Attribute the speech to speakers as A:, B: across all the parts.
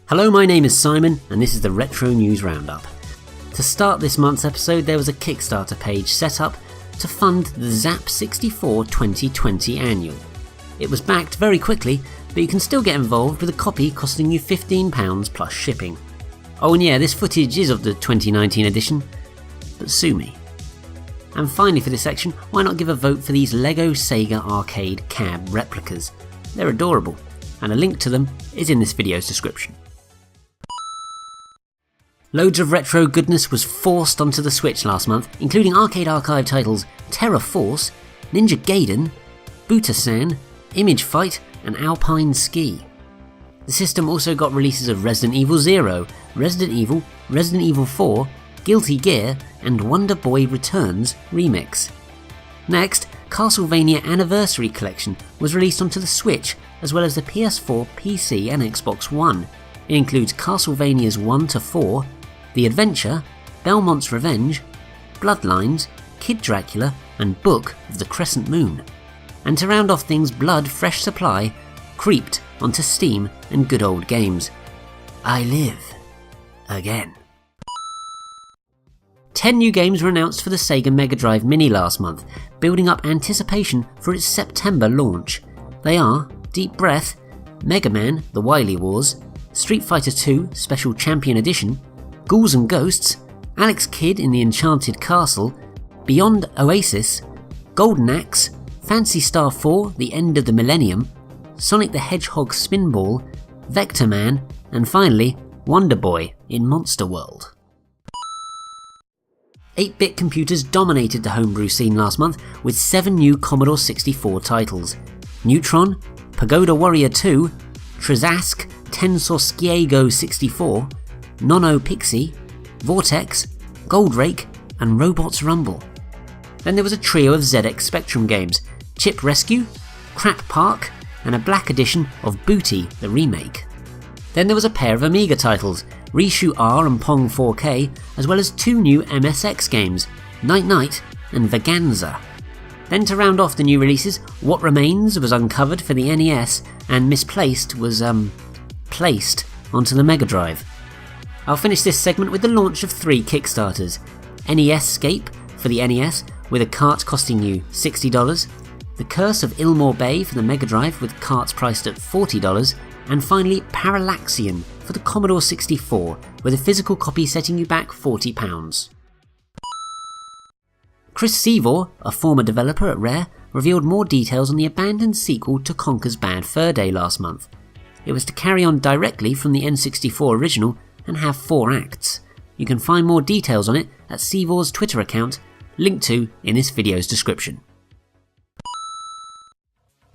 A: Hello, my name is Simon and this is the Retro News Roundup. To start this month's episode, there was a Kickstarter page set up to fund the ZZap 64 2020 annual. It was backed very quickly, but you can still get involved with a copy costing you £15 plus shipping. Oh and yeah, this footage is of the 2019 edition, but sue me. And finally for this section, why not give a vote for these LEGO Sega Arcade cab replicas? They're adorable, and a link to them is in this video's description. Loads of retro goodness was forced onto the Switch last month, including Arcade Archive titles Terra Force, Ninja Gaiden, Buta-san, Image Fight and Alpine Ski. The system also got releases of Resident Evil 0, Resident Evil 4, Guilty Gear and Wonder Boy Returns Remix. Next, Castlevania Anniversary Collection was released onto the Switch as well as the PS4, PC and Xbox One. It includes Castlevanias 1 to 4, The Adventure, Belmont's Revenge, Bloodlines, Kid Dracula and Book of the Crescent Moon. And to round off things, Blood Fresh Supply creeped onto Steam and Good Old Games. I live again. 10 new games were announced for the Sega Mega Drive Mini last month, building up anticipation for its September launch. They are Deep Breath, Mega Man The Wily Wars, Street Fighter II Special Champion Edition, Ghouls and Ghosts, Alex Kidd in the Enchanted Castle, Beyond Oasis, Golden Axe, Phantasy Star 4 The End of the Millennium, Sonic the Hedgehog Spinball, Vector Man, and finally Wonder Boy in Monster World. 8-bit computers dominated the homebrew scene last month with 7 new Commodore 64 titles: Neutron, Pagoda Warrior 2, Trzask, Tensorskiego 64, Nono Pixie, Vortex, Goldrake and Robots Rumble. Then there was a trio of ZX Spectrum games: Chip Rescue, Krap Park and a black edition of Booty the Remake. Then there was a pair of Amiga titles, Reshoot R and Pong 4K, as well as 2 new MSX games, Night Night and Vaganza. Then to round off the new releases, What Remains was uncovered for the NES and Misplaced was placed onto the Mega Drive. I'll finish this segment with the launch of 3 Kickstarters: NEScape for the NES with a cart costing you $60, The Curse of Ilmore Bay for the Mega Drive with carts priced at $40, and finally Parallaxian for the Commodore 64 with a physical copy setting you back £40. Chris Seavor, a former developer at Rare, revealed more details on the abandoned sequel to Conker's Bad Fur Day last month. It was to carry on directly from the N64 original and have 4 acts. You can find more details on it at Seavor's Twitter account, linked to in this video's description.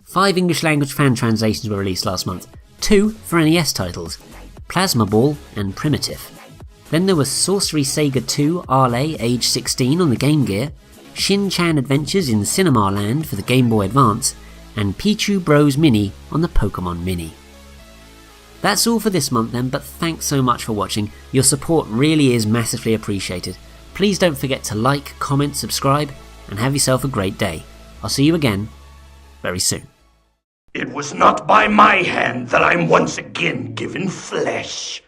A: 5 English language fan translations were released last month, 2 for NES titles, Plasma Ball and Primitive. Then there was Sorcery Sega 2 Arlay Age 16 on the Game Gear, Shin-Chan Adventures in Cinema Land for the Game Boy Advance, and Pichu Bros Mini on the Pokemon Mini. That's all for this month then, but thanks so much for watching. Your support really is massively appreciated. Please don't forget to like, comment, subscribe, and have yourself a great day. I'll see you again very soon.
B: It was not by my hand that I'm once again given flesh.